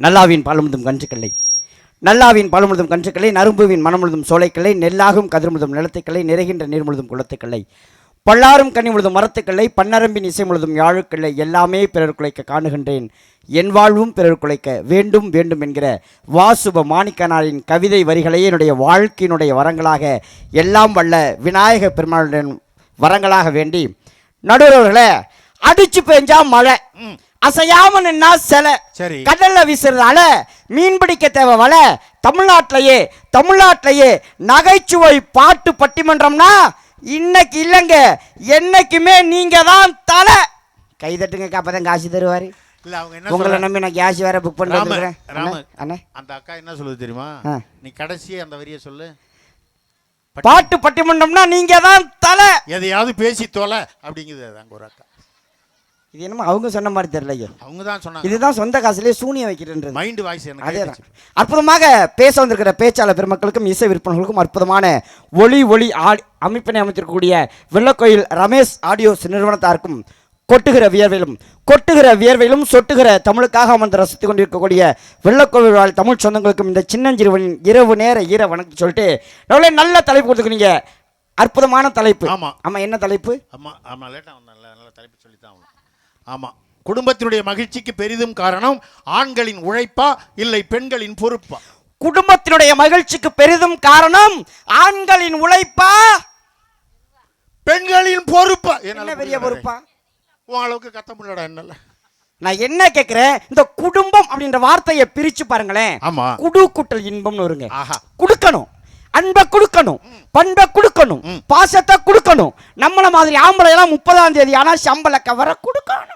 நல்லாவின் பாலுமுதும் கன்றுக்கிள்ளை, நல்லாவின் பாலுமுதும் கன்றுக்கிள்ளை, நரும்புவின் மனமுழுதும் சோலைக்கிள்ளை, நெல்லாகும் கதிர்முழுதும் நிலத்துக்கிள்ளை, நிறைகின்ற நீர் முழுதும் குளத்துக்கிள்ளை, பல்லாரும் கனி முழுதும் மரத்துக்கிள்ளை, பன்னரம்பின் இசை முழுதும் யாழுக்கிள்ளை, எல்லாமே பிறர் குலைக்க காணுகின்றேன், என் வாழ்வும் பிறர் குலைக்க வேண்டும் வேண்டும் என்கிற வாசுப மாணிக்கனாரின் கவிதை வரிகளையே என்னுடைய வாழ்க்கையினுடைய வரங்களாக எல்லாம் வல்ல விநாயக பெருமாளுடன் வரங்களாக வேண்டி, நடுவர்களே அடிச்சு பெஞ்சா மழை, அசையாம நின்னா சிலை, கடல்ல வீசுறதால மீன் பிடிக்க தேவை வலை, தமிழ்நாட்டிலேயே நகைச்சுவை பாட்டு பட்டிமன்றம்னா இன்னைக்கு இல்லைங்க, என்னைக்குமே நீங்க தான் தலை. கை தட்டுங்க, அப்பதான் காசு தருவாரு. உங்களை நம்பி நான் கேஸ் வேற புக் பண்ணுறேன். அந்த அக்கா என்ன சொல்லுது தெரியுமா? நீ கடைசியே அந்த வரியை சொல்லு. பாட்டு பட்டிமன்றம்னா நீங்க தான் தலை, எதையாவது பேசி தொலை அப்படிங்குது அங்க ஒரு அக்கா. இது என்னமோ அவங்க சொன்ன மாதிரி தெரியலையே, அவங்க தான் சொன்னாங்க. இதுதான் சொந்த காசுலேயே சூனியம் வைக்கிறேன் மைண்ட் வாய்ஸ். அதேதான். அற்புதமாக பேச வந்திருக்கிற பேச்சாளர் பெருமக்களுக்கும் இசை விற்பனர்களுக்கும் அற்புதமான ஒளி அமைப்பினை அமைத்திருக்கக்கூடிய வெள்ளக்கோயில் ரமேஷ் ஆடியோஸ் நிறுவனத்தாருக்கும் கொட்டுகிற வியர்வையிலும் சொட்டுகிற தமிழுக்காக அமர்ந்து ரசித்துக் கொண்டிருக்கக்கூடிய வெள்ளக்கோவில் வாழ் தமிழ் சொந்தங்களுக்கும் இந்த சின்னஞ்சிறுவனின் இரவு நேர வணக்கம் சொல்லிட்டு நல்ல தலைப்பு கொடுத்துக்கிறீங்க. அற்புதமான தலைப்பு. ஆமா, என்ன தலைப்பு? நல்ல தலைப்பு சொல்லித்தான். ஆமா, குடும்பத்தினுடைய மகிழ்ச்சிக்கு பெரிதும் காரணம் ஆண்களின் உழைப்பா இல்லை பெண்களின் பொறுப்பா? குடும்பத்தினுடைய மகிழ்ச்சிக்கு பெரிதும் காரணம் ஆண்களின் உழைப்பா பெண்களின் பொறுப்பா? என்ன பெரிய பொறுப்பா? அளவுக்கு கத்த முடியல. என்னல நான் என்ன கேட்கிறேன், இந்த குடும்பம் அப்படின்ற வார்த்தையை பிரிச்சு பாருங்களேன். குடு கூட்டல் இன்பம்னு வருங்க. கொடுக்கணும், அன்பை கொடுக்கணும், பண்பை கொடுக்கணும், பாசத்தை கொடுக்கணும். நம்மள மாதிரி ஆம்பளை எல்லாம் 30ஆம் தேதி ஆனா சம்பள கவரை கொடுக்கணும்.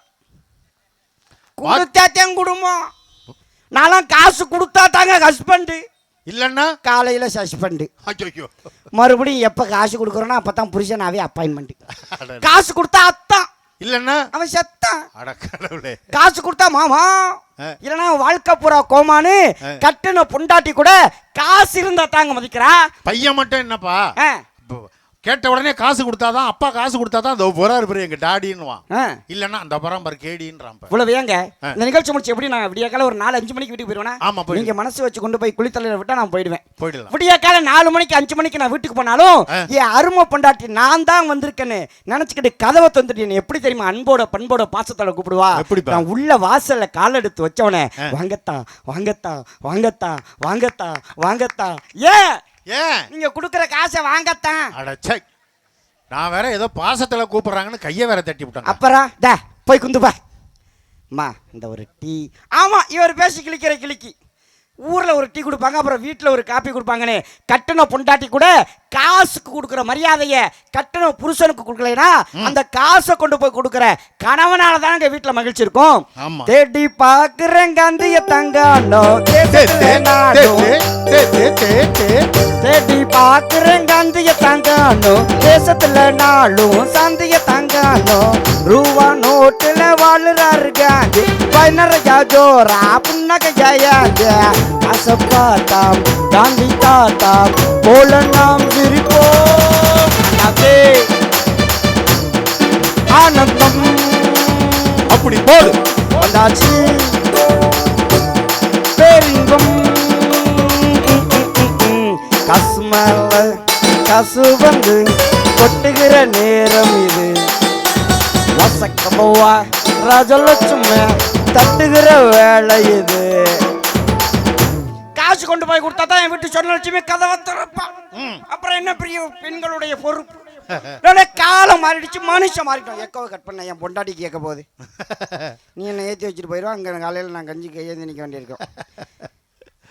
கொடுத்தாத்தான் குடும்பம். நான்லாம் காசு கொடுத்தா தாங்க ஹஸ்பண்ட், இல்லைன்னா காலையில சஸ்பெண்ட். மறுபடியும் எப்ப காசு கொடுக்குறோன்னா அப்பதான் புருஷனாவே அப்பாயின்மெண்ட். காசு கொடுத்தா அத்தான், இல்லைன்னா அவன் செத்தான். காசு கொடுத்தா மாமா, இல்லைன்னா வாழ்க்கை பூரா கோமானு. கட்டுன பொண்டாட்டி கூட காசு இருந்தா தாங்க மதிக்கிறா. பையன் மட்டும் என்னப்பா, கேட்ட உடனே காசு கொடுத்தாதான், அப்பா காசு கொடுத்தாதான் அந்த போறாரு எங்க டாடின்னுவான், இல்லன்னா அந்த பரம்பரை கேடின்றான். இவ்வளவு ஏங்க இந்த நிகழ்ச்சி முடிச்சு எப்படி நான் விடிய காலம் ஒரு 4-5 மணிக்கு வீட்டுக்கு போயிடுவேன். ஆமா, நீங்க மனசு வச்சு கொண்டு போய் குளித்தலையில விட்டா நான் போயிடுவேன். விடிய காலம் 4 மணிக்கு 5 மணிக்கு நான் வீட்டுக்கு போனாலும் என் அருமை பொண்டாட்டி நான் தான் வந்திருக்கேன்னு நினைச்சுக்கிட்டு கதவை தந்துட்டு எப்படி தெரியுமா அன்போட பண்போட பாசத்தோட கூப்பிடுவா. நான் உள்ள வாசல்ல கால் எடுத்து வச்சவனே வாங்கத்தான் வாங்கத்தான் வாங்கத்தான் வாங்கத்தான் வாங்கத்தான். ஏன் நீங்க குடுக்கிற காசை வாங்கத்தான்? நான் வேற ஏதோ பாசத்துல கூப்பிடுறாங்கன்னு கையை வேற தட்டி விட்டாங்க. அப்புறம் போய் குந்துப்பா அம்மா இந்த ஒரு டீ. ஆமா, இவர் பேசி கிளிக்கு ஊரில் ஒரு டீ கொடுப்பாங்க, அப்புறம் வீட்டில் ஒரு காப்பி கொடுப்பாங்கன்னு கட்டண பொண்டாட்டி கூட காசுக்கு கொடுக்குற மரியாதையை கட்டண புருஷனுக்கு கொடுக்கலைன்னா அந்த காசை கொண்டு போய் கொடுக்குற கணவனால தான் எங்க வீட்டில் மகிழ்ச்சி இருக்கும். தேடி பாக்குறேங்க அந்த தங்கானோ, தேடி பாக்குறேங்க அந்த தங்கானோ, தேசத்துல நாளும் சந்தைய தங்கானோ, ரூபா நோட்டுல வாழுறாருங்க பதினரையா ஜோரா புன்னக ஜயாங்க அசப்பாத்தாம் காந்தி தாத்தாம் போல நாம் சிரிப்போம். ஆனந்தம் அப்படி போடு வந்தாச்சு பேரின்பம். கசுமல்ல கசு வந்து கொட்டுகிற நேரம் இது, வசக்கபவா ராஜலட்சுமி தட்டுகிற வேலை இது. காசு கொண்டு போய் கொடுத்தா தான் என் வீட்டு சொன்னலட்சுமி கதவை திறப்பான். அப்புறம் என்ன பெரிய பெண்களுடைய பொறுப்பு. காலம் மாறிடுச்சு, மனுஷன் மாறிட்டோம். எக்கோவை கட் பண்ண என் பொண்டாட்டி கேட்க போகுது, நீ என்ன ஏற்றி வச்சுட்டு போயிடுவோம், அங்கே காலையில் நான் கஞ்சி கையேந்தி நிற்க வேண்டியிருக்கோம்.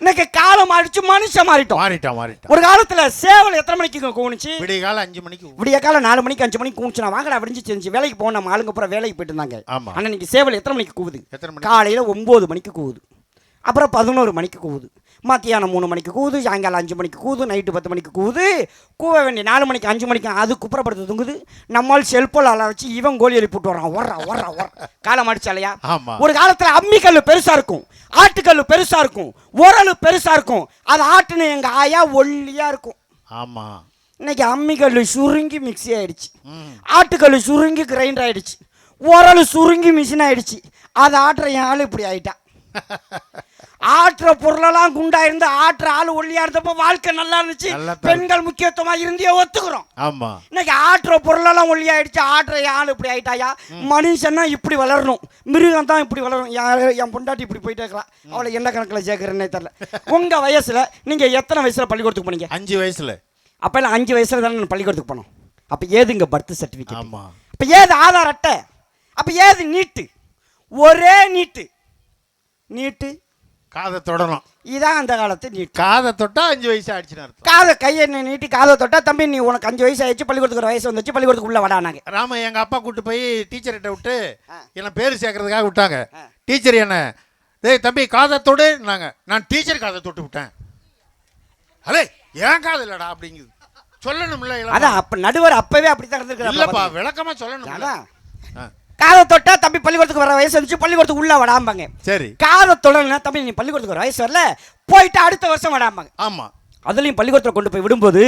இன்னைக்கு காலம் மாறிடுச்சு, மனுஷன் மாறிட்டோம். ஒரு காலத்துல சேவல் எத்தனை மணிக்கு கூணுச்சு? விடிய காலம் 5 மணிக்கு, விடிய காலம் 4 மணிக்கு 5 மணிக்கு கூணுச்சு. நான் வாங்கடா விடிஞ்சு செஞ்சு வேலைக்கு போன நம்ம ஆளுங்க பூரா வேலைக்கு போயிட்டு இருந்தாங்க. ஆனா இன்னைக்கு சேவல் எத்தனை மணிக்கு கூவுது? காலையில 9 மணிக்கு கூவுது, அப்புறம் 11 மணிக்கு கூவுது, மத்தியானம் 3 மணிக்கு கூவுது, சாயங்காலம் 5 மணிக்கு கூவுது, நைட்டு 10 மணிக்கு கூவுது. கூவ வேண்டிய 4 மணிக்கு 5 மணிக்கு அது குப்புறப்படுத்து தூங்குது. நம்மால் செல்போல் அல வச்சு இவன் கோழி எழுப்பிட்டு வரான். ஓடுறா காலம் அடிச்சாலையா? ஒரு காலத்துல அம்மிக்கல்லு பெருசா இருக்கும், ஆட்டுக்கல்லு பெருசா இருக்கும், உரலு பெருசா இருக்கும். அது ஆட்டுன்னு எங்க ஆயா ஒல்லியா இருக்கும். ஆமா, இன்னைக்கு அம்மிக்கல்லு சுருங்கி மிக்சி ஆயிடுச்சு, ஆட்டுக்கல்லு சுருங்கி கிரைண்டர் ஆயிடுச்சு, உரலு சுருங்கி மிஷின் ஆயிடுச்சு. அது ஆட்டுற என் ஆளு இப்படி ஆயிட்டா. முதல்லலாம் குண்டா இருந்து ஆட்டுற ஆள் ஒல்லியா இருந்தப்போ வாழ்க்கை நல்லா இருந்துச்சு. பெண்கள் முக்கியத்துவமா இருந்தே ஒத்துக்கிறோம். ஆமா. இன்னைக்கு ஆட்டுற பொருளெல்லாம் ஒல்லியாயிடுச்சு. ஆட்டுற ஆள் இப்படி ஆயிட்டாயா? மனுஷன்னா இப்படி வளரணும், மிருகம் தான் இப்படி வளரும். என் பொண்டாட்டி இப்படி போயிட்டே இருக்கலாம். அவளை என்ன கணக்கில் சேர்க்கறேன்னே தெரியல. உங்க வயசுல நீங்க எத்தனை வயசுல பள்ளிக்கூடத்துக்கு போனீங்க? 5 வயசுல. அப்ப எல்லாம் 5 வயசுல தானே பள்ளிக்கூடத்துக்கு போனோம். அப்ப ஏதுங்க பர்த் சர்டிபிகேட்? ஆமா. அப்ப ஏது ஆதார் அட்டை? அப்ப ஏது நீட்டு? ஒரே நீட்டு. நீட்டு காதை தொடணும். இதான் அந்த காலத்து நீட்டு. காதை தொட்டா 5 வயசு ஆயிடுச்சுன்னு அர்த்தம். காதை கையை நீட்டி காதை தொட்டா, தம்பி நீ உனக்கு 5 வயசு ஆயிடுச்சு, பள்ளிக்கூடத்துக்கு வயசு வந்துச்சு, பள்ளிக்கூடத்துக்கு உள்ள வடானாங்க. ராம எங்க அப்பா கூட்டு போய் டீச்சர்கிட்ட விட்டு என்ன பேர் சேர்க்கறதுக்காக விட்டாங்க. டீச்சர் என்ன, டேய் தம்பி காதை தொடுனாங்க. நான் டீச்சர் காதை தொட்டு விட்டேன். அலே ஏன் காது இல்லடா அப்படிங்குது. சொல்லணும்ல. அதான் அப்ப நடுவர் அப்பவே அப்படித்தான் இருந்திருக்காரு. இல்லப்பா விளக்கமா சொல்லணும். காதை தொட்டா தம்பி பள்ளிக்கூடத்துக்கு வர வயசு வந்துச்சு, பள்ளிக்கூடத்துக்கு உள்ள வடாம்பாங்க. சரி. காதை தொடனா தம்பி நீ பள்ளிக்கூடத்துக்கு வர வயசு வரல, போயிட்டு அடுத்த வருஷம் வடாம்பாங்க. ஆமா. அதுலயும் பள்ளிக்கூடத்தில் கொண்டு போய் விடும்போது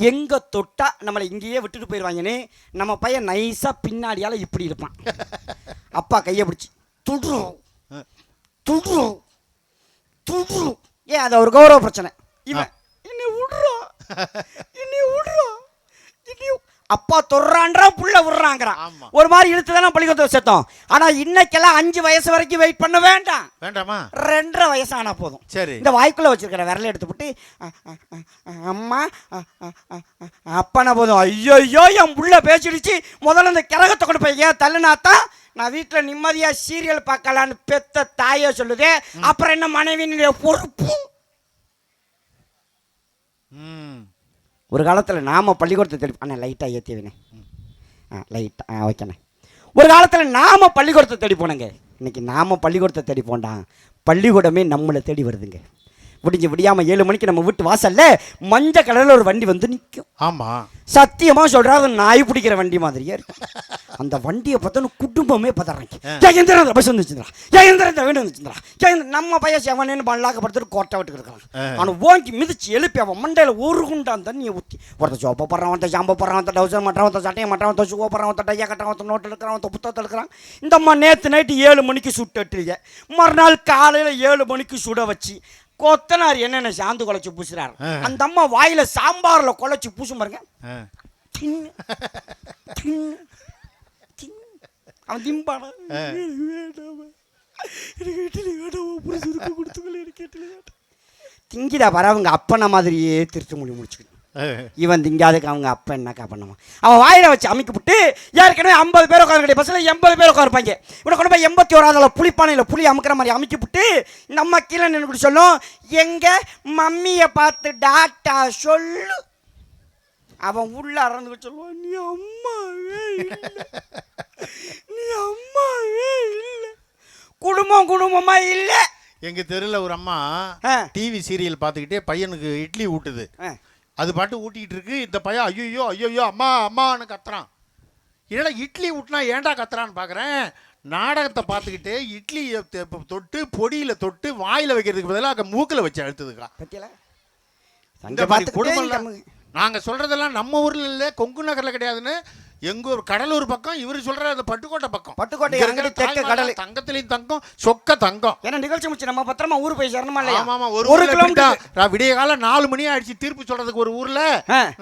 எங்க தொட்டா நம்மளை இங்கேயே விட்டுட்டு போயிடுவாங்கன்னு நம்ம பையன் நைஸா பின்னாடியால இப்படி இருப்பான். அப்பா கையை பிடிச்சி துடுறோம் துடுறோம் துடுறோம். ஏன் அது ஒரு கௌரவ பிரச்சனை. இவன் என்னை விடுறோம் என்னை விடுறோம். அப்பா தொடுறான்றா புள்ள விடுறாங்கிறான். ஒரு மாதிரி இழுத்து தானே பள்ளிக்கூடத்தை சேர்த்தோம். ஆனா இன்னைக்கெல்லாம் 5 வயசு வரைக்கும் வெயிட் பண்ண வேண்டாம். வேண்டாமா? 2.5 வயசு ஆனா போதும். சரி. இந்த வாய்க்குள்ள வச்சிருக்கிற விரல எடுத்துவிட்டு அம்மா அப்பனா போதும். ஐயோ என் புள்ள பேசிடுச்சு, முதல்ல இந்த கிரகத்தை கொண்டு போய் ஏன் தள்ளுனாத்தான் நான் வீட்டில் நிம்மதியா சீரியல் பார்க்கலான்னு பெத்த தாயே சொல்லுதே. அப்புறம் என்ன மனைவியினுடைய பொறுப்பு. ஒரு காலத்தில் நாம பள்ளிக்கூடத்தை தேடி அண்ணா லைட்டாக ஏற்றிவினே லைட்டாக ஓகேண்ணே. ஒரு காலத்தில் நாம பள்ளிக்கூடத்தை தேடி போனேங்க. இன்னைக்கு நாம பள்ளிக்கூடத்தை தேடி போண்டா, பள்ளிக்கூடமே நம்மளை தேடி வருதுங்க. விடியாம 7 மணிக்கு நம்ம வீட்டு வாசல்ல மஞ்சள் கலரில் ஒரு வண்டி வந்து நிற்கும். ஆமா சத்தியமா சொல்றா, அது நாய் பிடிக்கிற வண்டி மாதிரியே இருக்கும். அந்த வண்டியை பார்த்தோன்னு குடும்பமே பதறாங்க. பஸ் வந்துச்சுங்களா, இந்த வீடு வந்துச்சுங்களா, நம்ம பையன் செவனேன்னு பல்லாக்கப்படுத்துட்டு கோட்டை விட்டுக்கு இருக்கலாம். அவனை ஓங்கி மிதிச்சு எழுப்பி அவன் மண்டையில ஒரு குண்டான் தண்ணியை ஊற்றி ஒருத்த சோப்பை போடுறான், ஒருத்த சாம்பை போடுறான், ஒருத்த டவுசர் மாட்டான், ஒருத்த சட்டையை மாட்டான், ஒருத்த ஷூ போடுறான், ஒருத்த டையா கட்டுறான், ஒருத்த நோட்டு எடுக்கிறான், ஒருத்த புத்தகத்தை எடுக்கிறான். இந்த அம்மா நேற்று நைட்டு 7 மணிக்கு சுட்டுட்டீங்க, மறுநாள் காலையில் 7 மணிக்கு சுட வச்சு கொத்தனார் என்னென்ன சாந்து குலைச்சு பூசுறாரு. அந்த அம்மா வாயில சாம்பார்ல குலைச்சு பூசும் பாருங்க. அவன் திம்பான திங்கிடா பாரு. அவங்க அப்பன மாதிரியே திருத்த முடிச்சுக்கிட்டு இவன் திங்காதுக்கு அவங்க அப்பா என்னக்கா பண்ணுவான். அவன் வாயில வச்சு அமைக்கப்பட்டு ஏற்கனவே 50 பேர் உட்காந்து பஸ்ல 80 பேர் உட்காருப்பாங்க. இவனை கொண்டு போய் 81வது புளிப்பானையில புளி அமைக்கிற மாதிரி அமைக்கப்பட்டு நம்ம கீழே நின்று சொல்லும், எங்க மம்மியை பார்த்து டாக்டா சொல்லு. அவன் உள்ள அறந்து சொல்லுவான், நீ அம்மாவே இல்லை, நீ அம்மாவே இல்லை, குடும்பமா இல்லை. எங்க தெருல ஒரு அம்மா டிவி சீரியல் பார்த்துக்கிட்டே பையனுக்கு இட்லி ஊட்டுது. அது பாட்டு ஊட்டிக்கிட்டு இருக்கு. இந்த பையன் ஐயோ ஐயோ அம்மா அம்மான்னு கத்துறான். இல்லைடா இட்லி ஊட்டினா ஏன்டா கத்துறான்னு பார்க்குறேன். நாடகத்தை பார்த்துக்கிட்டு இட்லியை தொட்டு பொடியில் தொட்டு வாயில் வைக்கிறதுக்கு பதிலாக மூக்கில் வச்சு அழுத்துதுக்கா. இந்த மாதிரி குடும்பம் நாங்கள் சொல்கிறதெல்லாம் நம்ம ஊரில் இல்லை, கொங்கு நகரில் கிடையாதுன்னு. எங்கள் ஊர் கடலூர் பக்கம், இவர் சொல்கிற அந்த பட்டுக்கோட்டை பக்கம். பட்டுக்கோட்டை கடல் தங்கத்திலையும் தங்கம், சொக்க தங்கம். ஏன்னா நிகழ்ச்சி முடிச்சு நம்ம பத்திரமா ஊர் போய் சேரணுமா இல்லையா? ஆமாம் ஆமாம். ஒரு கிலோமீட்டர் விடிய காலம் 4 மணி ஆயிடுச்சு தீர்ப்பு சொல்கிறதுக்கு ஒரு ஊரில்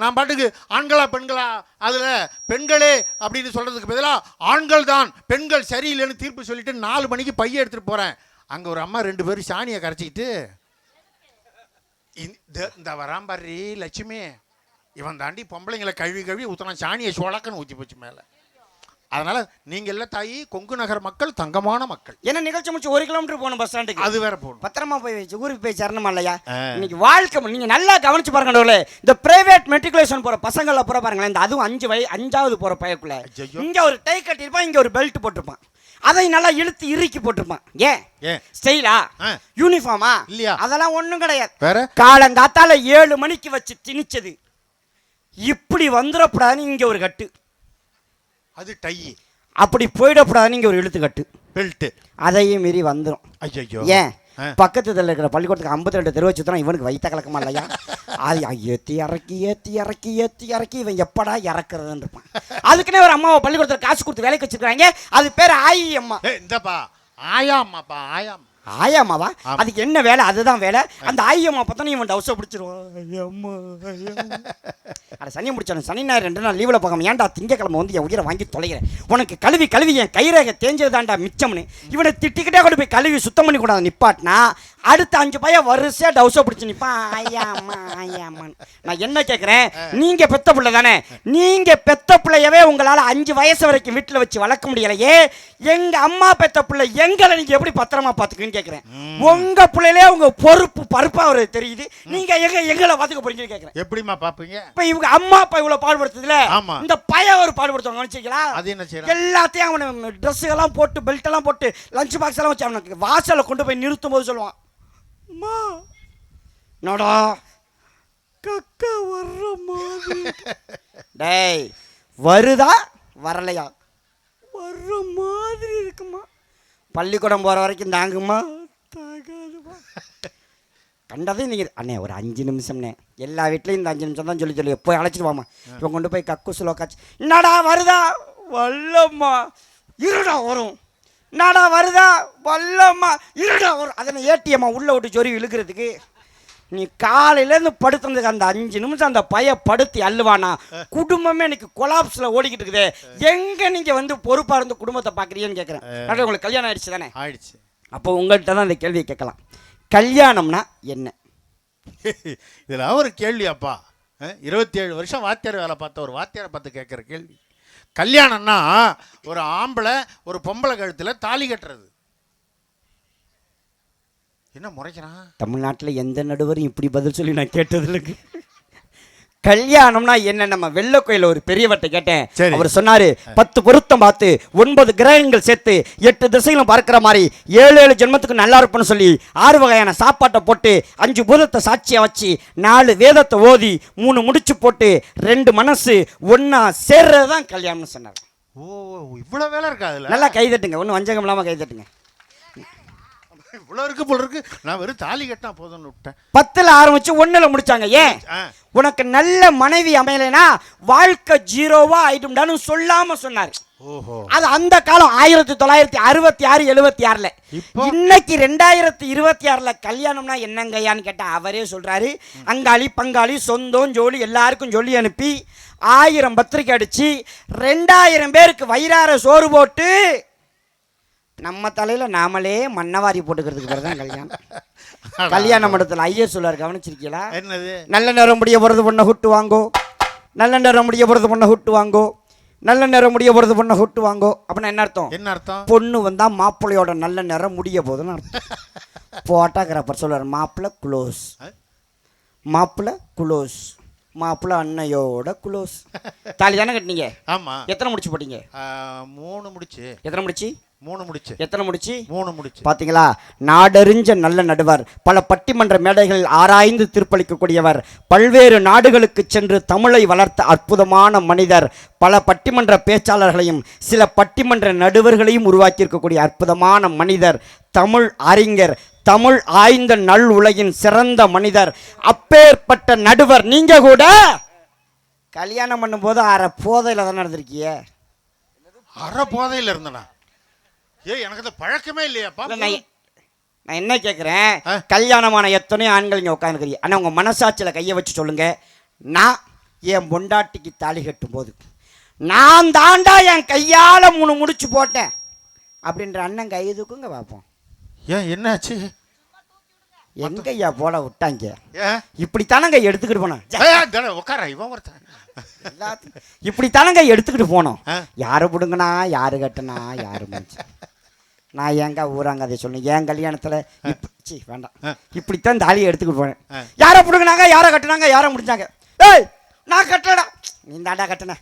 நான் பாட்டுக்கு ஆண்களா பெண்களா, அதில் பெண்களே அப்படின்னு சொல்கிறதுக்கு பதிலாக ஆண்கள் தான் பெண்கள் சரியில்லைன்னு தீர்ப்பு சொல்லிட்டு 4 மணிக்கு பைய எடுத்துகிட்டு போகிறேன். அங்கே ஒரு அம்மா 2 பேரும் சாணியை கரைச்சிக்கிட்டு இந்த வராம்பாரி லட்சுமி இவன் தாண்டி பொம்பளைங்களை கழுவி ஊற்றினா சாணியை சோழக்கன்னு ஊற்றி போச்சு மேலே. அதனால நீங்க எல்லாம் தாயி கொங்கு நகர் மக்கள் தங்கமான மக்கள். என்ன நிகழ்ச்சி முடிச்சு 1 கிலோமீட்டர் போகணும் பஸ் ஸ்டாண்டுக்கு. அது வேற போகணும். பத்திரமா போய் ஊருக்கு போய் சேரணுமா இல்லையா? இன்னைக்கு வாழ்க்கை நீங்க நல்லா கவனிச்சு பாருங்க. இந்த பிரைவேட் மெட்ரிகுலேஷன் போற பசங்கள போற பாருங்களேன். இந்த அதுவும் 5வது போற பையக்குள்ள இங்க ஒரு டை கட்டியிருப்பான், இங்க ஒரு பெல்ட் போட்டிருப்பான், அதை நல்லா இழுத்து இறுக்கி போட்டிருப்பான். ஏன் ஸ்டைலா யூனிஃபார்மா இல்லையா? அதெல்லாம் ஒண்ணும் கிடையாது. காலங்காத்தால 7 மணிக்கு வச்சு திணிச்சது இப்படி வந்துடக்கூடாதுன்னு இங்க ஒரு கட்டு, அது டை அப்படி போயிடக்கூடாதுன்னு இங்க ஒரு இழுத்து கட்டு பெல்ட், அதையும் மீறி வந்துடும். ஐயோ ஏன் பக்கத்துல இருக்கிற பள்ளிக்கூடத்துக்கு 52 தெருவை சுத்தம் இவனுக்கு வைத்த கலக்கமா இல்லையா? அது ஏற்றி இறக்கி இவன் எப்படா இறக்குறதுன்னு இருப்பான். அதுக்குன்னே ஒரு அம்மாவை பள்ளிக்கூடத்தில் காசு கொடுத்து வேலைக்கு வச்சிருக்காங்க. அது பேர் ஆயி அம்மா. இந்தப்பா ஆயா அம்மாப்பா, ஆயா ஆயாமாவா? அதுக்கு என்ன வேலை? அதுதான் வேலை. அந்த ஆயம்மா பார்த்தா இவன் டவுசை பிடிச்சிருவான். அட சனி முடிச்சானு சனி ஞாயிறு 2 நாள் லீவில் பார்க்காம ஏன்டா திங்கக்கிழமை வந்து என் உயிரை வாங்கி தொலைகிறேன். உனக்கு கழுவி என் கைரேகை தேஞ்சதுதான்டா மிச்சம்னு இவனை திட்டிக்கிட்டே கொண்டு போய் கழுவி சுத்தம் பண்ணி கூடாது நிப்பாட்டினா அடுத்த 5 பையன் வரிசையாக டவுசை பிடிச்சி நிற்பான். ஆயாம்மான்னு நான் என்ன கேட்குறேன், நீங்கள் பெத்த பிள்ளை தானே, நீங்கள் பெத்த பிள்ளையவே உங்களால் 5 வயசு வரைக்கும் வீட்டில் வச்சு வளர்க்க முடியலையே, எங்கள் அம்மா பெத்த பிள்ளை எங்களை நீங்கள் எப்படி பத்திரமா பார்த்துக்குன்னு கேட்குறேன். உங்கள் பிள்ளையிலே உங்கள் பொறுப்பு பருப்பாக ஒரு தெரியுது, நீங்கள் எங்களை பார்த்துக்க போறீங்கன்னு கேட்குறேன். எப்படிமா பார்ப்பீங்க? இப்போ இவங்க அம்மா அப்பா இவ்வளோ பாடுபடுத்துதுல, இந்த பையன் ஒரு பாடுபடுத்துவாங்க நினச்சிங்களா? அது என்ன செய்யலாம்? எல்லாத்தையும் அவனை ட்ரெஸ்ஸுகள்லாம் போட்டு பெல்ட் எல்லாம் போட்டு லஞ்ச் பாக்ஸ் எல்லாம் வச்சு அவனுக்கு வாசலில் கொண்டு போய் நிறுத்தும் போது சொல்லுவான், அம்மா நோடா கக்கா வர்ற மாதிரி. டேய் வருதா வரலையா? வர்ற மாதிரி இருக்குமா. பள்ளிக்கூடம் போகிற வரைக்கும் தாங்குமா? தாங்காதுமா. கண்டதே நீங்கள் அண்ணே ஒரு 5 நிமிஷம்ண்ணே, எல்லா வீட்லேயும் இந்த 5 நிமிஷம் தான் சொல்லி போய் அழைச்சிட்டு வாமா. இப்போ கொண்டு போய் கக்குசுல உக்காச்சு, என்னடா வருதா வல்லம்மா, இருடா வரும், என்னடா வருதா வல்லம்மா, இருடா வரும். அதனை ஏடிஎம்மா உள்ளே விட்டு சொறி இழுக்கிறதுக்கு நீ காலையிலேருந்து படுத்துனதுக்கு அந்த 5 நிமிஷம் அந்த பைய படுத்தி அள்ளுவானா குடும்பமே இன்னைக்கு கொலாப்ஸில் ஓடிக்கிட்டு இருக்குது. எங்கே நீங்கள் வந்து பொறுப்பாக இருந்து குடும்பத்தை பார்க்குறீங்கன்னு கேட்குறேன். உங்களுக்கு கல்யாணம் ஆயிடுச்சு தானே? ஆயிடுச்சு. அப்போ உங்கள்கிட்ட தான் இந்த கேள்வியை கேட்கலாம், கல்யாணம்னா என்ன? இதில் ஒரு கேள்வி அப்பா, 27 வருஷம் வாத்தியார் வேலை பார்த்த ஒரு வாத்தியாரை பார்த்து கேட்குற கேள்வி. கல்யாணம்னா ஒரு ஆம்பளை ஒரு பொம்பளை கழுத்தில் தாலி கட்டுறது. என்ன முறைக்கிறான்? தமிழ்நாட்டில் எந்த நடுவரும் இப்படி பதில் சொல்லி நான் கேட்டது இல்லைங்க. கல்யாணம்னா என்ன? நம்ம வெள்ளை கோயில ஒரு பெரியவர்கிட்ட கேட்டேன். அவர் சொன்னாரு 10 பொருத்தம் பார்த்து 9 கிரகங்கள் சேர்த்து 8 திசைகளும் பார்க்கிற மாதிரி 7 ஜென்மத்துக்கு நல்லா இருப்பேன்னு சொல்லி 6 வகையான சாப்பாட்டை போட்டு 5 பூதத்தை சாட்சியா வச்சு 4 வேதத்தை ஓதி 3 முடிச்சு போட்டு 2 மனசு ஒன்னா சேர்றது தான் கல்யாணம்னு சொன்னார். ஓ இவ்வளோ வேலை இருக்கா அதில்? நல்லா கைதட்டுங்க, ஒன்றும் வஞ்சகம் இல்லாமல் கைதட்டுங்க. இவ்வளோ இருக்கு போல இருக்கு. நான் வெறும் தாலி கட்டினா போதும்னு விட்டேன். 10ல் ஆரம்பிச்சு 1ல் முடிச்சாங்க. ஏன்? உனக்கு நல்ல மனைவி அமையலைனா வாழ்க்கை 0வா ஆயிடும்டான்னு சொல்லாம சொன்னார். அது அந்த காலம் 1966 76ல். இன்னைக்கு 2026ல் கல்யாணம்னா என்னங்கய்யான்னு கேட்டா அவரே சொல்றாரு, அங்காளி பங்காளி சொந்தம் ஜோலி எல்லாருக்கும் சொல்லி அனுப்பி 1000 பத்திரிக்கை அடிச்சு 2000 பேருக்கு வயிறார சோறு போட்டு நம்ம தலையில நாமளே மண்ணவாரி போட்டுக்கிறதுக்கு பேர் தான் கல்யாணம். கல்யாண மண்டபத்தில் ஐயர் சொல்லுவார், கவனிச்சிருக்கீங்களா? என்னது? நல்ல நேரம் முடிய போகிறது பொண்ணை ஹுட்டு வாங்கோ, நல்ல நேரம் முடிய போகிறது பொண்ணை ஹுட்டு வாங்கோ, நல்ல நேரம் முடிய போகிறது பொண்ணை ஹுட்டு வாங்கோ. அப்படின்னா என்ன அர்த்தம்? என்ன அர்த்தம்? பொண்ணு வந்தா மாப்பிள்ளையோட நல்ல நேரம் முடிய போகுதுன்னு அர்த்தம். போட்டோகிராஃபர் சொல்லுவார், மாப்பிள்ளை குளோஸ், மாப்பிள்ளை குளோஸ், மாப்பிள்ளை அன்னையோட குளோஸ். தாலி தானே கட்டினீங்க? ஆமா. எத்தனை முடிச்சு போட்டீங்க? 3 முடிச்சு. எத்தனை முடிச்சு? 3 முடிச்சு. எத்தனை முடிச்சு? 3 முடிச்சு. பாத்தீங்களா, நாடறிஞ்ச நல்ல நடுவர், பல பட்டிமன்ற மேடைகள் ஆராய்ந்து தீர்ப்பளிக்கக்கூடியவர், பல்வேறு நாடுகளுக்கு சென்று தமிழை வளர்த்த அற்புதமான மனிதர், பல பட்டிமன்ற பேச்சாளர்களையும் சில பட்டிமன்ற நடுவர்களையும் உருவாக்கியிருக்கக்கூடிய அற்புதமான மனிதர், தமிழ் அறிஞர், தமிழ் ஆய்ந்த நல் உலகின் சிறந்த மனிதர், அப்பேற்பட்ட நடுவர். நீங்க கூட கல்யாணம் பண்ணும்போது அரை போதையில தான் நடந்திருக்கீங்க. அரை போதையில இருந்தனா? எனக்கு அந்த பழக்கமே இல்லையாப்பா. நான் என்ன கேட்குறேன், கல்யாணமான எத்தனையோ ஆண்கள் இங்கே உட்காந்துக்கிறீங்க. ஆனால் உங்கள் மனசாட்சியில் கையை வச்சு சொல்லுங்க, நான் என் பொண்டாட்டிக்கு தாலி கட்டும் போது நான் தாண்டா என் கையால் 3 முடிச்சு போட்டேன் அப்படின்ற அண்ணன் கை தூக்குங்க பார்ப்போம். ஏன் என்னாச்சு? எங்கய்யா போட விட்டாங்க? இப்படித்தானங்க எடுத்துக்கிட்டு போனோம். உட்கார இவன் ஒருத்தன் இப்படித்தானங்க எடுத்துக்கிட்டு போனோம். யாரு பிடுங்கனா யாரு கட்டுனா யாரு முடிச்சு. நான் ஏங்க ஊராங்க அதை சொல்லுங்க, என் கல்யாணத்துல வேண்டாம் இப்படித்தான் தாலியை எடுத்துக்கிட்டு போனேன். யாரை பிடுங்கினாங்க யாரை கட்டுனாங்க யாரை முடிஞ்சாங்க? ஏய் நான் கட்டலடா, நீ தாண்டா கட்டுன.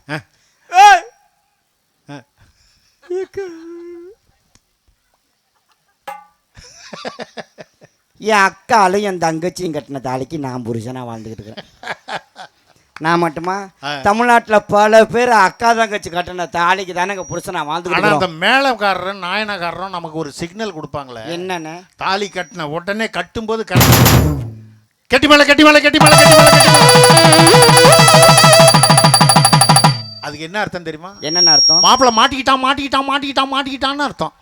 என் அக்காலும் என் தங்கச்சியும் கட்டின தாலிக்கு நான் புருஷனா வாழ்ந்துக்கிட்டு இருக்கிறேன். நான் மட்டுமா? தமிழ்நாட்டில் பல பேர் அக்கா தங்கச்சி கட்டின தாலிக்கு தானே புருஷனா வாழ்ந்துக்கிட்டு. அந்த மேலக்காரரும் நாயனக்காரரும் நமக்கு ஒரு சிக்னல் கொடுப்பாங்களே, என்னன்னு? தாலி கட்டின உடனே கட்டும்போது கட்டி மேல கட்டி மேல கட்டி மேல கட்டி மேல அதுக்கு என்ன அர்த்தம் தெரியுமா? என்னென்ன அர்த்தம்? மாப்பிள்ள மாட்டிக்கிட்டான் மாட்டிக்கிட்டான் மாட்டிக்கிட்டான் மாட்டிக்கிட்டான்னு அர்த்தம்.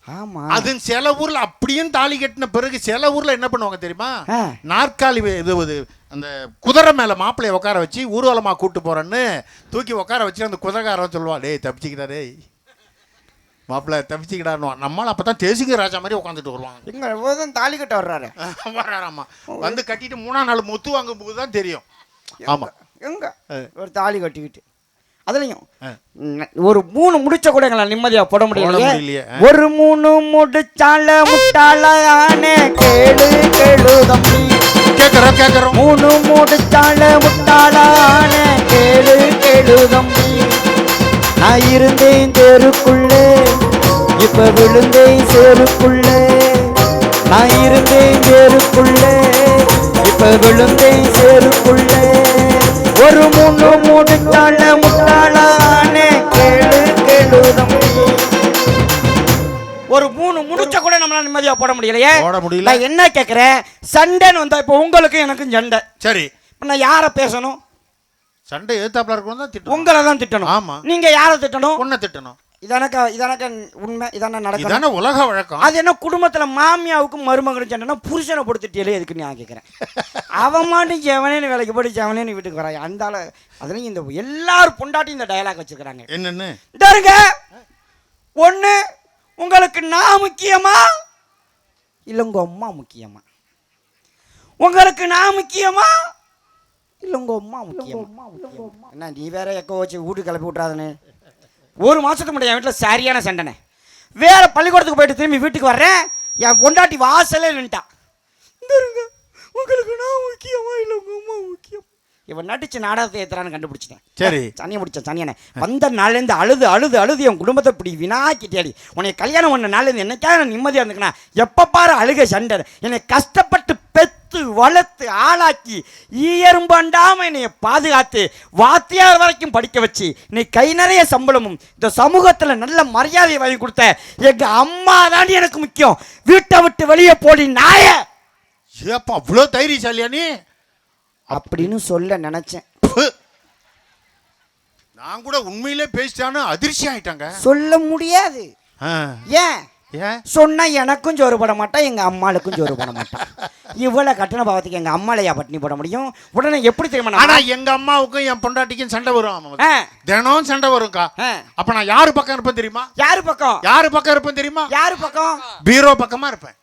ஆமா. அது சில ஊர்ல அப்படியும் தாலி கட்டின பிறகு சில ஊர்ல என்ன பண்ணுவாங்க தெரியுமா? நாற்காலி இது அந்த குதிரை மேல மாப்பிள்ளைய உட்கார வச்சு ஊர்வலமா கூட்டு போறேன்னு தூக்கி உட்கார வச்சு அந்த குதிரைக்காரன் சொல்லுவா, டேய் தப்பிச்சுக்கிட்டா, டேய் மாப்பிள்ளை தப்பிச்சுக்கிட்டாருவான். நம்மளால அப்பதான் தேசிக ராஜா மாதிரி உட்காந்துட்டு வருவாங்க. எங்க தாலி கட்ட வர்றாரு. வர்றாராமா. வந்து கட்டிட்டு 3ஆம் நாள் முத்து வாங்கும் போது தான் தெரியும். ஆமா, எங்க ஒரு தாலி கட்டிக்கிட்டு அதுலயும் ஒரு 3 முடிச்ச கூட எங்களை நிம்மதியா போட முடியலையே. ஒரு 3 முடிச்சால முட்டாளானே கேளு கேளு தம்பி. கேக்குறோம் 3 முடிச்சால முட்டாளானே கேளு கேளு தம்பி. நான் இருந்தேன் தெருக்குள்ளே இப்ப விழுந்தேன் சேருக்குள்ளே. நான் இருந்தேன் தெருக்குள்ளே இப்ப விழுந்தேன் சேருக்குள்ளே. ஒரு 3 முடிச்சால முட்டாளானே கேளு கேளு தம்பி. ஒரு 3 முடிச்ச கூட நம்மளால நிம்மதியா போட முடியலையே. நான் என்ன கேட்கிறேன், சண்டைன்னு வந்தா இப்ப உங்களுக்கு எனக்கும் சண்டை. சரி, நான் யாரை பேசணும்? சண்டை ஏத்தாப்புல இருக்கணும் தான் திட்டணும். உங்களை தான் திட்டணும். ஆமா. நீங்க யாரை திட்டணும்? உன்னை திட்டணும். இதனக்க உண்மை, இதான நடக்கும், இதான உலக வழக்கம். அது என்ன குடும்பத்துல மாமியாவுக்கும் மருமகளும் சண்டைனா புருஷனை பொடுத்துட்டியலே எதுக்கு நான் கேட்கிறேன். அவன் மாட்டு ஜெவனேன்னு வேலைக்கு போட்டு ஜெவனேன்னு வீட்டுக்கு வராங்க. அந்த அதுலயும் இந்த எல்லாரும் பொண்டாட்டி இந்த டயலாக் வச்சிருக்கிறாங்க. என்னன்னு இதாருங்க, ஒண்ணு உங்களுக்கு நான் முக்கியமா இல்ல உங்க அம்மா முக்கியமா? உங்களுக்கு நான் முக்கியமா இல்ல உங்க அம்மா முக்கியமா? என்ன நீ வேற எக்கோ வச்சு வீட்டு கிளப்பி விட்றாதுன்னு. ஒரு மாசத்துக்கு முன்னாடி என் வீட்டில் சரியான சண்டைனே. வேற பள்ளிக்கூடத்துக்கு போயிட்டு திரும்பி வீட்டுக்கு வர்றேன், என் பொண்டாட்டி வாசலே நின்ட்டா. உங்களுக்கு நான் முக்கியமா இல்லை உங்க அம்மா முக்கியம்? இவன் நடிச்சு நாடகத்தை ஏத்துறான்னு கண்டுபிடிச்சிட்டேன். சரி, சனியை முடிச்சேன். சனியனை வந்த நாள்லேருந்து அழுது அழுது அழுது என் குடும்பத்தை இப்படி வினாக்கி தேடி உன்னை கல்யாணம் பண்ண நாள்லேருந்து என்னைக்காக நான் நிம்மதியாக இருந்துக்கணா? எப்போ பாரு அழுக சண்டை. என்னை கஷ்டப்பட்டு பெத்து வளர்த்து ஆளாக்கி ஈயரும்பாண்டாம என்னை பாதுகாத்து வாத்தியார் வரைக்கும் படிக்க வச்சு இன்னைக்கு கை நிறைய சம்பளமும் இந்த சமூகத்தில் நல்ல மரியாதையை வாங்கி கொடுத்த எங்க அம்மா தாண்டி எனக்கு முக்கியம். வீட்டை விட்டு வெளியே போடி நாய. ஏப்பா அவ்வளோ தைரியசாலியா நீ அப்படின்னு சொல்ல நினைச்சேன். நான் கூட உண்மையிலே பேசிட்டான்னு அதிர்ச்சி ஆயிட்டாங்க. சொல்ல முடியாது. ஏன் சொன்னா எனக்கும் ஜோறு போட மாட்டான், எங்க அம்மாளுக்கும் ஜோறு போட மாட்டான். இவ்வளவு கட்டண பாவத்துக்கு எங்க அம்மாலையா பட்டினி போட முடியும்? உடனே எப்படி தெரியுமா? ஆனா எங்க அம்மாவுக்கும் என் பொண்டாட்டிக்கும் சண்டை வரும். தினம் சண்டை வரும்க்கா. அப்ப நான் யாரு பக்கம் இருப்பேன் தெரியுமா? யாரு பக்கம்? யாரு பக்கம் இருப்பேன் தெரியுமா? யாரு பக்கம்? பீரோ பக்கமா இருப்பேன்.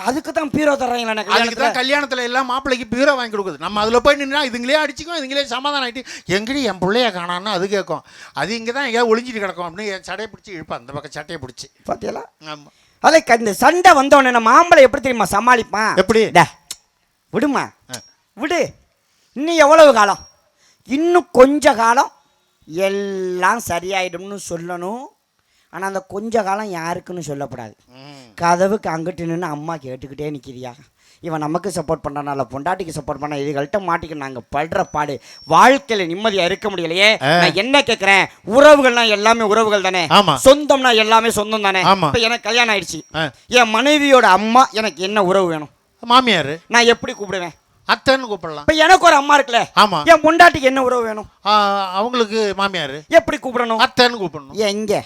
அதுக்கு தான் பீரோ தர்றாங்களா? அதுக்கு தான் கல்யாணத்துல எல்லாம் மாப்பிள்ளைக்கு பீரோ வாங்கி கொடுக்குது. நம்ம அதுல போய் நின்னா இதுங்களே அடிச்சுக்கும், இதுங்களே சமாதானம் ஆயிட்டு எங்கடி என் பிள்ளைய காணான்னு அது கேட்கும். அது இங்கே தான் எங்கேயாவது ஒளிஞ்சிட்டு கிடக்கும் அப்படின்னு என் சட்டையை பிடிச்சி இழுப்பேன், அந்த பக்கம் சட்டையை பிடிச்சி. பார்த்தீங்களா? ஆமாம். அதுக்கு இந்த சண்டை வந்தோடனே நம்ம ஆம்பளை எப்படி தெரியுமா சமாளிப்பான்? எப்படி? விடுமா, விடு, இன்னும் எவ்வளவு காலம், இன்னும் கொஞ்ச காலம் எல்லாம் சரியாயிடும்னு சொல்லணும். ஆனால் அந்த கொஞ்ச காலம் யாருக்குன்னு சொல்லப்படாது. கதவுக்கு அங்கிட்டு நின்று அம்மா கேட்டுக்கிட்டே நிற்கிறியா, இவன் நமக்கு சப்போர்ட் பண்ணுறனால பொண்டாட்டிக்கு சப்போர்ட் பண்ண, இதுகள்கிட்ட மாட்டிக்க நாங்கள் படுற பாடு, வாழ்க்கையில் நிம்மதியாக இருக்க முடியலையே. நான் என்ன கேட்குறேன், உறவுகள்னா எல்லாமே உறவுகள் தானே, சொந்தம்னா எல்லாமே சொந்தம் தானே. இப்போ எனக்கு கல்யாணம் ஆயிடுச்சு, என் மனைவியோட அம்மா எனக்கு என்ன உறவு வேணும்? மாமியார். நான் எப்படி கூப்பிடுவேன்? அத்தைன்னு கூப்பிடலாம். இப்போ எனக்கு ஒரு அம்மா இருக்குல்ல, ஆமா, என் பொண்டாட்டிக்கு என்ன உறவு வேணும்? அவங்களுக்கு மாமியார். எப்படி கூப்பிடணும்? அத்தைன்னு கூப்பிடணும். எங்க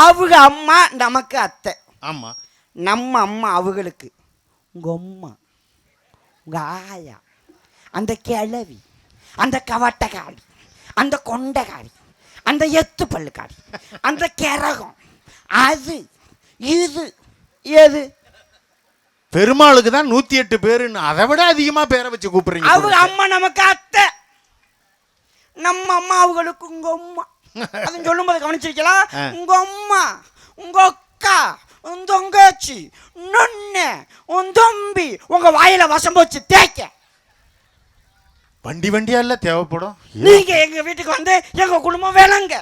அவங்க அம்மா நமக்கு அத்தை, ஆமா, நம்ம அம்மா அவங்களுக்கு உங்க அம்மா, உங்க ஆயா, அந்த கிழவி, அந்த கவட்டக்காரி, அந்த கொண்டைக்காரி, அந்த எத்து பல்லுக்காரி, அந்த கிரகம், அது இது எது? பெருமாளுக்கு தான் 108 பேருன்னு, அதை விட அதிகமா பேரை வச்சு கூப்பிடுறீங்க. அவங்க அம்மா நமக்கு அத்தை, நம்ம அம்மா அவங்களுக்கு உங்க அம்மா. அது சொல்லும்போது கவனிச்சிருக்கலாம். உங்க அம்மா, உங்க அக்கா, உன் தங்கச்சி, நொண்ணு, உன் தம்பி, உங்க வாயில வசம் வச்சு தேய்க்க வண்டி வண்டியா இல்ல தேவைப்படும். நீங்க எங்க வீட்டுக்கு வந்து எங்க குடும்பம் வேணாங்க.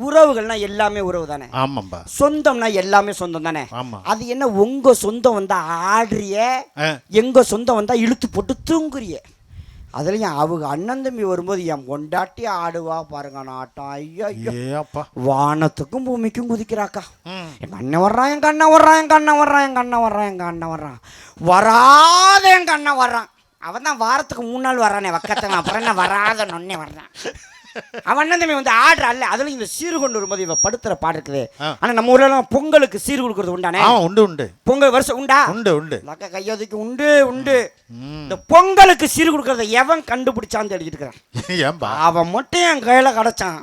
உறவுகள்னா எல்லாமே உறவு தானே. ஆமாம்பா. சொந்தம்னா எல்லாமே சொந்தம் தானே. அது என்ன உங்க சொந்தம் வந்தா ஆடுறிய, எங்க சொந்தம் வந்தா இழுத்து போட்டு தூங்குறிய. அதுலயும் அவங்க அண்ணன் தம்பி வரும்போது என் கொண்டாட்டி ஆடுவா பாருங்க நாட்டம். ஐயோ, வானத்துக்கும் பூமிக்கும் குதிக்கிறாக்கா. எங்க அண்ணன் வர்றான், எங்க அண்ணன் வர்றான், எங்க அண்ணன் வர்றான், எங்க அண்ணன் வர்றான், எங்க அண்ணன் வர்றான், வராத எங்க அண்ணன் வர்றான். அவன் தான் வாரத்துக்கு 3 நாள் வர்றானே வக்கத்தவன், அப்புறம் என்ன வராத நொன்னே வர்றான். அவன் அண்ணன் தம்பி வந்து ஆடுற அல்ல. அதுல இந்த சீர் கொண்டு வரும்போது இவ படுத்துற பாடு இருக்குது. ஆனா நம்ம ஊர்ல எல்லாம் பொங்கலுக்கு சீர் கொடுக்கறது உண்டானே? உண்டு உண்டு. பொங்கல் வருஷம் உண்டா? உண்டு உண்டு. கையதுக்கு உண்டு உண்டு. இந்த பொங்கலுக்கு சீர் கொடுக்கறத எவன் கண்டுபிடிச்சான்னு எழுதிட்டு இருக்கிறான். அவன் மட்டும் என் கையில கிடைச்சான்.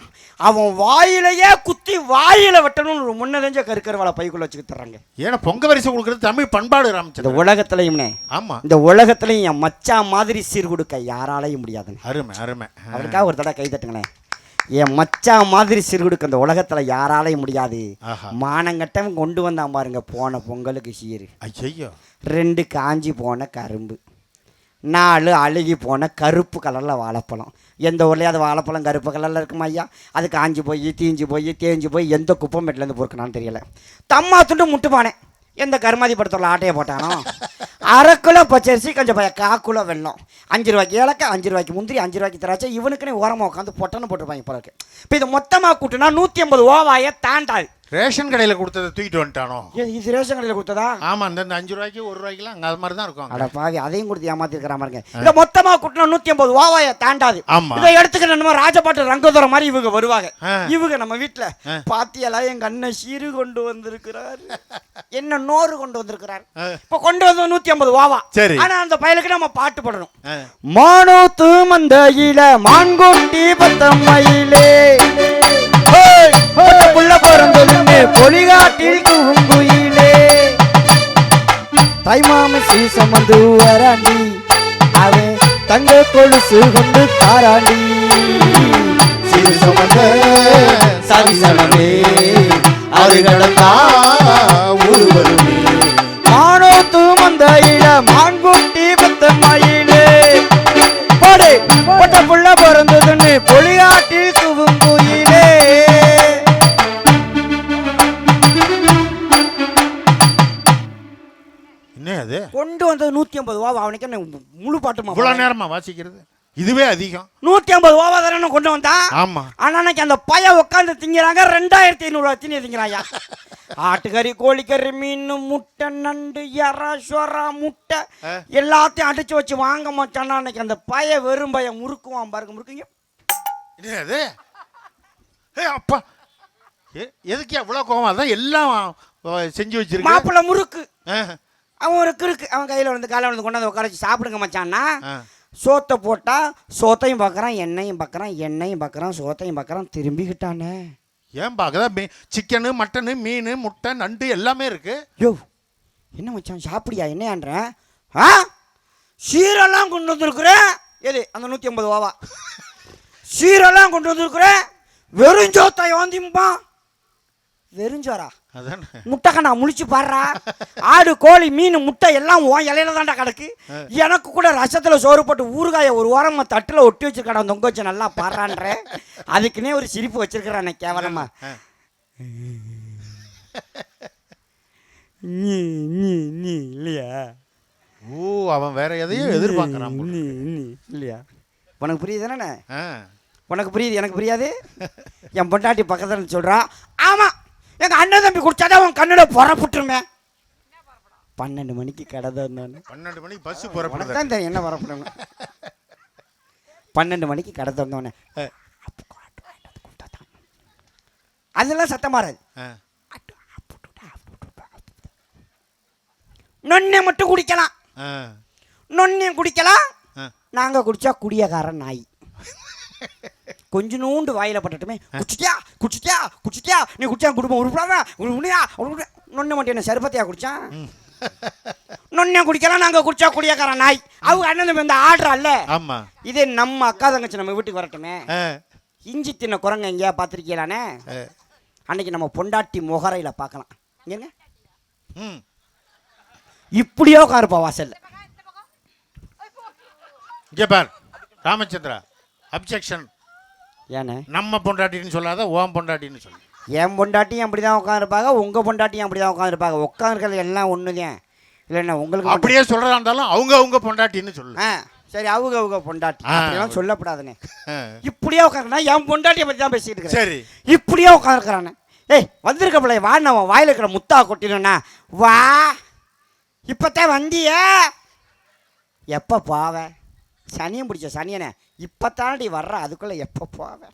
அவன் வாயிலையே குத்தி வாயில வெட்டணும்னு முன்னதெஞ்ச கருக்கருவாளை பைக்குள்ள வச்சுக்கிட்டு தர்றாங்க. ஏன்னா பொங்க வரிசை கொடுக்கறது தமிழ் பண்பாடு ராமச்சந்திரன். இந்த உலகத்திலையும்னே, ஆமா, இந்த உலகத்திலையும் என் மச்சா மாதிரி சீர் கொடுக்க யாராலையும் முடியாதுங்க. அருமை அருமை. அவருக்காக ஒரு தடவை கை தட்டுங்களேன். என் மச்சா மாதிரி சீர் கொடுக்க இந்த உலகத்துல யாராலையும் முடியாது. மானங்கட்டம் கொண்டு வந்தான் பாருங்க போன பொங்கலுக்கு சீர். ஐயோ, 2 காஞ்சி போன கரும்பு, 4 அழுகி போன கருப்பு கலரில் வாழைப்பழம். எந்த ஊர்லேயும் அது வாழைப்பழம் கருப்பு கலரில் இருக்குமா ஐயா? அது காஞ்சி போய் தீஞ்சு போய் தேஞ்சு போய் எந்த குப்பை மேட்டிலேருந்து பொறுக்கணான்னு தெரியல. தம்மா துண்டு முட்டுப்பானே, எந்த கருமாதி படத்தில் ஆட்டையை போட்டானோ. 1/2 கிலோ பச்சரிசி, கொஞ்சம் 1/4 கிலோ வெல்லம், 5 ரூபாய்க்கு ஏலக்காய், 5 ரூபாய்க்கு முந்திரி, 5 ரூபாய்க்கு திராட்சை. இவனுக்குன்னு ஓரமாக உட்காந்து பொட்டன்னு போட்டுருப்பாங்க போல இருக்கு. இப்போ இது மொத்தமாக கூட்டுனா 150 ஓவாயை தாண்டாது. ரேஷன் கடையில் கொடுத்ததை தூக்கிட்டு வந்துட்டானோ? இது ரேஷன் கடையில் கொடுத்ததா? ஆமா, அந்த 5 ரூபாய்க்கு 1 ரூபாய்க்குலாம் அங்கே அது மாதிரி தான் இருக்கும். அட பாவி, அதையும் கொடுத்து ஏமாத்திருக்கிற மாதிரி. இதை மொத்தமா கூட்டினா 150 ஓவாயை தாண்டாது. இதை எடுத்துக்கிட்டு நம்ம ராஜபாட்டு ரங்கதுரை மாதிரி இவங்க வருவாங்க. இவங்க நம்ம வீட்டுல பாத்தியெல்லாம் எங்க அண்ணன் சீரு கொண்டு வந்திருக்கிறார், என்ன நோறு கொண்டு வந்திருக்கிறார். இப்ப கொண்டு வந்து 150 ஓவா. சரி, ஆனா அந்த பயலுக்கு நம்ம பாட்டு போடணும். மானோ தூமந்தையில மான்குட்டி பத்தம்மையிலே புள்ள பிறந்ததுன்னு பொலிகாட்டில் குங்குயிலே தாய்மாம சீசம் வந்து வராண்டி, அவன் தங்க கொலுசு கொண்டு தாராண்டி. சீசம் வந்த சதிசனமே அது கடந்தா ஊர்வலுமே. மானோ தூமந்தையில மான்குட்டி பத்தம்மையிலே பொட்ட புள்ள பிறந்ததுன்னு பொலிகாட்டில் குங்குயிலே. கொண்டு வந்தது 150 ஓவா. அவனுக்கு என்ன முழு பாட்டுமா? இவ்வளவு நேரமா வாசிக்கிறது? இதுவே அதிகம். 150 ஓவா தானே கொண்டு வந்தா? ஆமா. ஆனா அந்த பைய உட்காந்து திங்கிறாங்க 2500 திங்க திங்கிறாயா. ஆட்டுக்கறி, கோழிக்கறி, மீன், முட்டை, நண்டு, எறா, சொரா, முட்டை எல்லாத்தையும் அடிச்சு வச்சு வாங்க மாட்டானா. அன்னைக்கு அந்த பைய வெறும் பைய முறுக்குவான் பாருங்க. முறுக்குங்க அது அப்பா, எதுக்கு அவ்வளவு கோவம்? அதான் எல்லாம் செஞ்சு வச்சிருக்க மாப்பிள்ள முறுக்கு. அவன் ஒரு கிறுக்கு, அவன் கையில் வந்து காலை வந்து கொண்டாந்து உட்கார வச்சு சாப்பிடுங்க மச்சான்னா. சோத்தை போட்டா சோத்தையும் பார்க்குறான், எண்ணெயும் பார்க்குறான், எண்ணெயும் பார்க்குறான், சோத்தையும் பார்க்குறான், திரும்பிக்கிட்டானே. ஏன் பார்க்கதான் சிக்கனு, மட்டனு, மீன், முட்டை, நண்டு எல்லாமே இருக்கு. யோ என்ன மச்சான் சாப்பிடியா என்னையான்றேன்? சீரெல்லாம் கொண்டு வந்துருக்குறேன். எது அந்த 150 ஓவா சீரெல்லாம் கொண்டு வந்துருக்குறேன். வெறுஞ்சோத்தை வாந்திம்பான். வெறுஞ்சோரா? முட்டைக்கண்ணா முழிச்சு பாடுறா. ஆடு, கோழி, மீன், முட்டை எல்லாம் இலையில தாண்டா கிடக்கு. எனக்கு கூட ரசத்துல சோறு போட்டு ஊறுகாய ஒரு ஓரமா தட்டுல ஒட்டி வச்சிருக்கா தொங்க வச்சு நல்லா பாடுறான்ற. அதுக்குன்னே ஒரு சிரிப்பு வச்சிருக்கிறான் கேவலமா. நீ இல்லையா? ஓ, அவன் வேற எதையும் எதிர்பார்க்கறான் இல்லையா? உனக்கு புரியுது தானே? உனக்கு புரியுது, எனக்கு புரியாது. என் பொண்டாட்டி பக்கத்துல சொல்றா, ஆமா எங்க அண்ணன் தம்பி குடிச்சாதான் அவன் கண்ணுல புறப்பட்டுருமே. 12 மணிக்கு கடை தான். 12 மணிக்கு பஸ் புறப்படும் தான் தெரியும் என்ன புறப்படும். 12 மணிக்கு கடை தந்தோடனே அதெல்லாம் சத்தம் மாறாது. நொன்னே மட்டும் குடிக்கலாம், நொன்னே குடிக்கலாம். நாங்க குடிச்சா குடியக்காரன் நாய். கொஞ்ச நூண்டு வாயில பட்டுமே. குடிச்சிட்டியா குடிச்சிட்டியா குடிச்சிட்டியா, நீ குடிச்சா குடும்பம் உருப்படாத உண்மையா நொன்ன மட்டும் என்ன சருப்பத்தையா குடிச்சான்? நொன்னே குடிக்கலாம், நாங்க குடிச்சா குடியக்காரன் நாய். அவங்க அண்ணன் வந்து ஆடுறா இல்ல. ஆமா, இதே நம்ம அக்கா தங்கச்சி நம்ம வீட்டுக்கு வரட்டுமே. இஞ்சி தின்ன குரங்க எங்கேயா பார்த்துருக்கீங்களானே? அன்னைக்கு நம்ம பொண்டாட்டி முகரையில பார்க்கலாம். என்ன இப்படியோ காருப்பா வாசல்ல. இங்க பார் ராமச்சந்திரா, அப்ஜெக்ஷன். ஏன்னா நம்ம பொண்டாட்டின்னு சொல்லாத, ஓம் பொண்டாட்டின்னு சொல்லு. என் பொண்டாட்டியும் அப்படி தான் உட்காந்துருப்பாங்க, உங்கள் பொண்டாட்டியும் அப்படி தான் உட்காந்துருப்பாங்க. உட்காந்துருக்கிறது எல்லாம் ஒன்று தான். இல்லைண்ணா உங்களுக்கு அப்படியே சொல்கிறதா இருந்தாலும் அவங்க பொண்டாட்டின்னு சொல்லு. சரி, அவங்க பொண்டாட்டி அப்படிலாம் சொல்லப்படாதுண்ணே. இப்படியே உட்காந்துனா என் பொண்டாட்டியை பற்றி தான் பேசிட்டு இருக்கேன். சரி, இப்படியே உட்காந்துருக்கிறானே. ஏய் வந்திருக்க பிள்ளை வா, நம்ம வாயில் இருக்கிற முத்தா கொட்டினோண்ணா. வா, இப்போத்தான் வந்திய, எப்போ போவேன்? சனியும் பிடிச்ச சனியனே, இப்போத்தானடி வர்ற, அதுக்குள்ளே எப்போ போவேன்?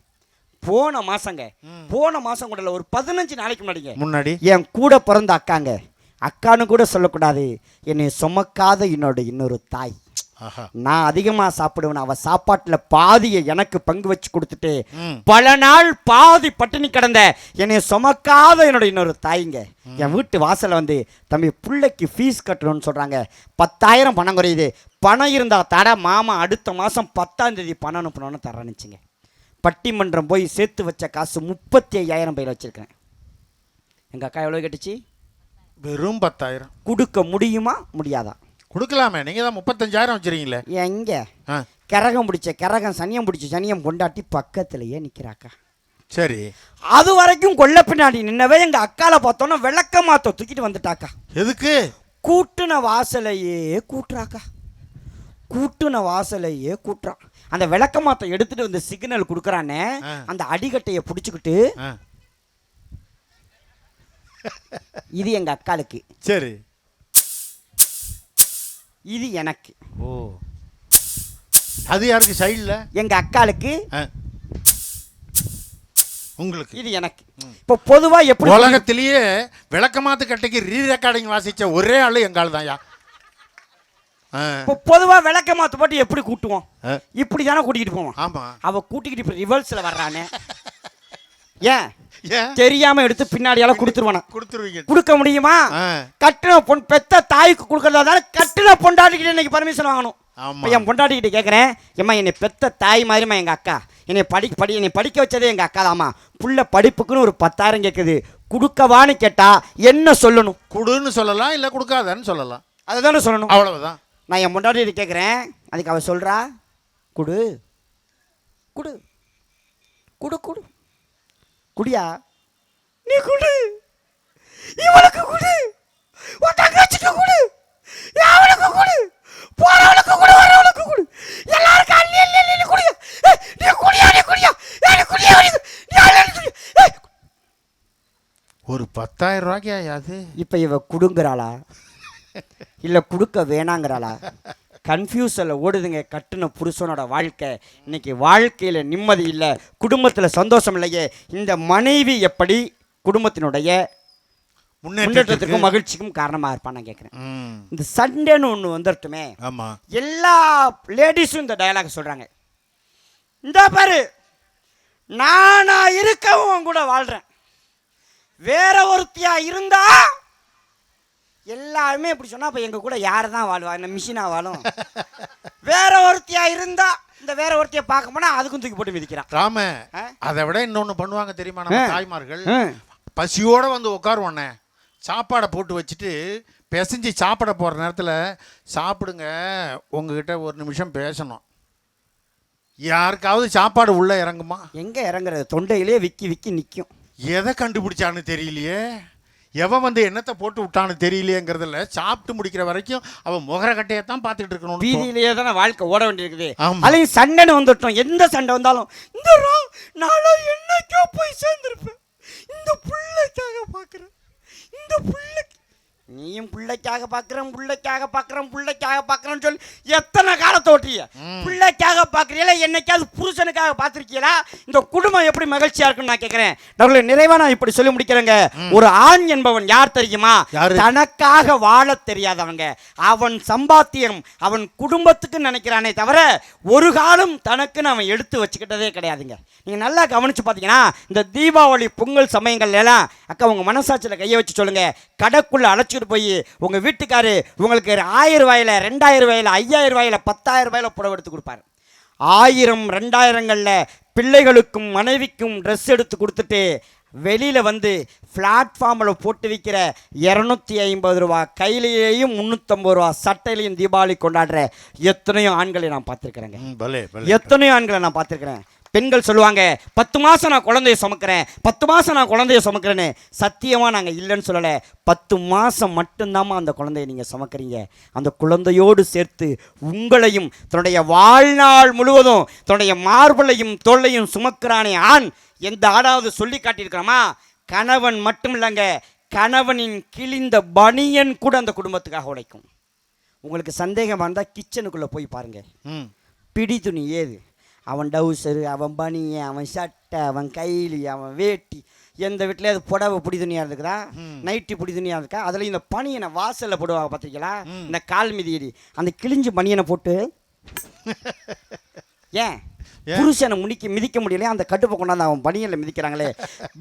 போன மாசம் கூட இல்ல, ஒரு 15 நாளைக்கு முன்னாடி என் கூட பிறந்த அக்காங்க, அக்கான்னு கூட சொல்லக்கூடாது, என்னை சுமக்காத என்னோட இன்னொரு தாய். நான் அதிகமா சாப்பிடுவேன், அவ சாப்பாட்டுல பாதியை எனக்கு பங்கு வச்சு கொடுத்துட்டு பல நாள் பாதி பட்டினி கிடந்த என்னை சுமக்காத என்னோட இன்னொரு தாய்ங்க என் வீட்டு வாசல்ல வந்து, தம்பி பிள்ளைக்கு ஃபீஸ் கட்டணும்னு சொல்றாங்க, 10,000 பணம் குறையுது, பணம் இருந்தா தட மாமா, அடுத்த மாசம் 10ஆம் தேதி பணம் அனுப்பணும்னு தரணிச்சுங்க. பட்டிமன்றம் போய் சேர்த்து வச்ச காசு 35,000 பையில வச்சிருக்கேன். எங்க அக்கா எவ்வளவு கேட்டுச்சு? வெறும் 10,000. கொடுக்க முடியுமா முடியாதா? கொடுக்கலாமே, நீங்க தான் 35,000 வச்சிருக்கீங்களே. எங்க கரகம் சனியம் கொண்டாட்டி பக்கத்திலேயே நிக்கிறாக்கா. சரி, அது வரைக்கும் கொல்ல பின்னாடி நின்னவே எங்க அக்கால பார்த்தோன்னா விளக்க மாத்த தூக்கிட்டு வந்துட்டாக்கா. எதுக்கு? கூட்டுன வாசலையே கூட்டுறாக்கா, கூட்டுன வாசலையே கூட்டுறான். அந்த விளக்க மாத்த எடுத்துட்டு வந்து சிக்னல் கொடுக்குறானே, அந்த அடிக்கட்டையை பிடிச்சுக்கிட்டு, இது எங்க அக்காளுக்கு, சரி, இது எனக்கு. ஓ, அது யாருக்கு? சைடுல எங்க அக்காளுக்கு, உங்களுக்கு, இது எனக்கு. இப்போ பொதுவா எப்படி உலகத்திலேயே விளக்கமாத்து கட்டைக்கு ரீ ரெக்கார்டிங் வாசிச்ச ஒரே ஆளு எங்க ஆள் தான்யா. இப்போ பொதுவா விளக்க மாத்து போட்டு எப்படி கூட்டுவோம்? இப்படி தானே கூட்டிகிட்டு போவோம். ஆமா, அவ கூட்டிக்கிட்டு இப்ப ரிவர்ஸ்ல வர்றானே, ஏன் ஏன் தெரியாம எடுத்து பின்னாடியால கொடுத்துருவானா? கொடுத்துருவீங்க. கொடுக்க முடியுமா? கட்டின பொன் பெத்த தாய்க்கு கொடுக்கறதா கட்டின பொண்டாட்டிக்கிட்ட இன்னைக்கு பர்மிஷன் வாங்கணும். என் பொண்டாட்டிக்கிட்ட கேட்குறேன், ஏம்மா என்னை பெத்த தாய் மாதிரிமா எங்க அக்கா, என்னை என்னை படிக்க வச்சதே எங்க அக்கா தாமா, புள்ள படிப்புக்குன்னு ஒரு 10,000 கேட்குது, கொடுக்கவான்னு கேட்டா என்ன சொல்லணும்? கொடுன்னு சொல்லலாம், இல்லை கொடுக்காதன்னு சொல்லலாம், அதை தானே சொல்லணும். அவ்வளவுதான். நான் என் பொண்டாட்டிகிட்ட கேட்குறேன், அதுக்கு அவ சொல்றா, குடு குடு குடு குடு குடியா, நீ குடு, இவளுக்கு குடு, உன் தங்கச்சிக்கு குடு, அவளுக்கு குடு, போறவளுக்கு குடு, வரவளுக்கு குடு, எல்லாருக்கும் அள்ளி அள்ளி அள்ளி குடியா, நீ குடியா, நீ குடியா, நீ குடியா, நீ குடியா. ஒரு 10,000 ரூபாய்க்கு அது. இப்போ இவ குடுங்குறாளா இல்லை கொடுக்க வேணாங்கிறாளா? கன்ஃபியூஸில் ஓடுதுங்க கட்டுன புருஷனோட வாழ்க்கை. இன்னைக்கு வாழ்க்கையில் நிம்மதி இல்லை, குடும்பத்தில் சந்தோஷம் இல்லையே. இந்த மனைவி எப்படி குடும்பத்தினுடைய முன்னேற்றத்துக்கும் மகிழ்ச்சிக்கும் காரணமாக இருப்பான்னு நான் கேட்குறேன். இந்த சண்டேன்னு ஒன்று வந்துடட்டுமே, எல்லா லேடிஸும் இந்த டயலாக் சொல்கிறாங்க, இந்த பாரு நானா இருக்கவும் கூட வாழ்கிறேன், வேற ஒருத்தியா இருந்தா எல்லாருமே இப்படி சொன்னா அப்ப எங்க கூட யாரு தான் வாழ்வா? என்ன மிஷினா வாழும்? வேற ஒருத்தியா இருந்தா, இந்த வேற ஒருத்திய பார்க்க போனா அதுக்கும் தூக்கி போட்டு மிதிக்கிறான். ராம, அதை விட இன்னொன்னு பண்ணுவாங்க தெரியுமா நம்ம தாய்மார்கள்? பசியோட வந்து உட்காருவோண்ணே, சாப்பாடை போட்டு வச்சுட்டு பிசைஞ்சு சாப்பிட போற நேரத்துல, சாப்பிடுங்க உங்ககிட்ட ஒரு நிமிஷம் பேசணும். யாருக்காவது சாப்பாடு உள்ள இறங்குமா? எங்க இறங்குறது? தொண்டையிலே விக்கி விக்கி நிற்கும். எதை கண்டுபிடிச்சான்னு தெரியலையே, எவன் வந்து என்னத்தை போட்டு விட்டான்னு தெரியலையேங்கிறதுல சாப்பிட்டு முடிக்கிற வரைக்கும் அவன் முகர கட்டையத்தான் பார்த்துட்டு இருக்கணும். வீதியிலேயே தானே வாழ்க்கை ஓட வேண்டியிருக்குது. அதையும் சண்டைன்னு வந்துட்டோம், எந்த சண்டை வந்தாலும் இந்த நானும் என்னைக்கோ போய் சேர்ந்துருப்பேன், இந்த பிள்ளைக்காக பார்க்குறேன், இந்த பிள்ளைக்கு நீயும் பிள்ளைக்காக பார்க்குறேன், பிள்ளைக்காக பார்க்குறேன், பிள்ளைக்காக பார்க்குறேன்னு சொல்லி எத்தனை காலத்தை ஓட்டிய? பிள்ளைக்காக பார்க்குறீங்களா? என்னைக்காவது புருஷனுக்காக பார்த்துருக்கீங்களா? இந்த குடும்பம் எப்படி மகிழ்ச்சியா இருக்குன்னு நான் கேட்குறேன். நம்மள நிறைவா நான் இப்படி சொல்லி முடிக்கிறேங்க. ஒரு ஆண் என்பவன் யார் தெரியுமா? தனக்காக வாழ தெரியாதவங்க. அவன் சம்பாத்தியம் அவன் குடும்பத்துக்கு நினைக்கிறானே தவிர ஒரு காலம் தனக்குன்னு அவன் எடுத்து வச்சுக்கிட்டதே கிடையாதுங்க. நீங்க நல்லா கவனிச்சு பார்த்தீங்கன்னா, இந்த தீபாவளி பொங்கல் சமயங்கள்ல எல்லாம் அக்கா உங்க மனசாட்சியில் கையை வச்சு சொல்லுங்க, கடைக்குள்ள அழைச்சிட்டு போய் உங்க வீட்டுக்காரு உங்களுக்கு 1000 ரூபாயில 2000 ரூபாயில 5000 ரூபாயில 10,000 ரூபாயில புடவை எடுத்து கொடுப்பாரு. 1000 2000ங்கள்ல பிள்ளைகளுக்கும் மனைவிக்கும் ட்ரெஸ் எடுத்து கொடுத்துட்டு வெளியில வந்து பிளாட்ஃபார்மில் போட்டு விற்கிற 250 ரூபா கையிலேயும் 350 ரூபா சட்டையிலையும் தீபாவளி கொண்டாடுற எத்தனையோ ஆண்களை நான் பார்த்துருக்கிறேங்க. எத்தனையோ ஆண்களை நான் பார்த்துருக்கிறேன். பெண்கள் சொல்லுவாங்க, 10 மாதம் நான் குழந்தைய சுமக்கிறேன், 10 மாதம் நான் குழந்தைய சுமக்கிறேன்னு. சத்தியமாக நாங்கள் இல்லைன்னு சொல்லலை. 10 மாதம் மட்டும்தாம்மா அந்த குழந்தைய நீங்கள் சுமக்கிறீங்க. அந்த குழந்தையோடு சேர்த்து உங்களையும் தன்னுடைய வாழ்நாள் முழுவதும் தன்னுடைய மார்பலையும் தோளையும் சுமக்கிறானே ஆண், எந்த ஆடாவது சொல்லி காட்டியிருக்கிறோமா? கணவன் மட்டும் இல்லைங்க, கணவனின் கிழிந்த பனியன் கூட அந்த குடும்பத்துக்காக உழைக்கும். உங்களுக்கு சந்தேகம் வந்தால் கிச்சனுக்குள்ளே போய் பாருங்க, பிடி துணி ஏது, அவன் டவுசரு, அவன் பனியன், அவன் சட்டை, அவன் கைலி, அவன் வேட்டி. எந்த வீட்டில் அது புடவை பிடி துணியாக இருக்குதா, நைட்டி பிடி துணியாக இருக்கா, அதில் இந்த பனியனை வாசலில் போடுவாங்க பார்த்துருக்கீங்களா, இந்த கால் மிதியடி அந்த கிழிஞ்சு பனியனை போட்டு ஏன் புருஷனை மிதிக்க முடியலையே, அந்த கட்டுப்பை கொண்டாந்து அவன் பனியனில் மிதிக்கிறாங்களே.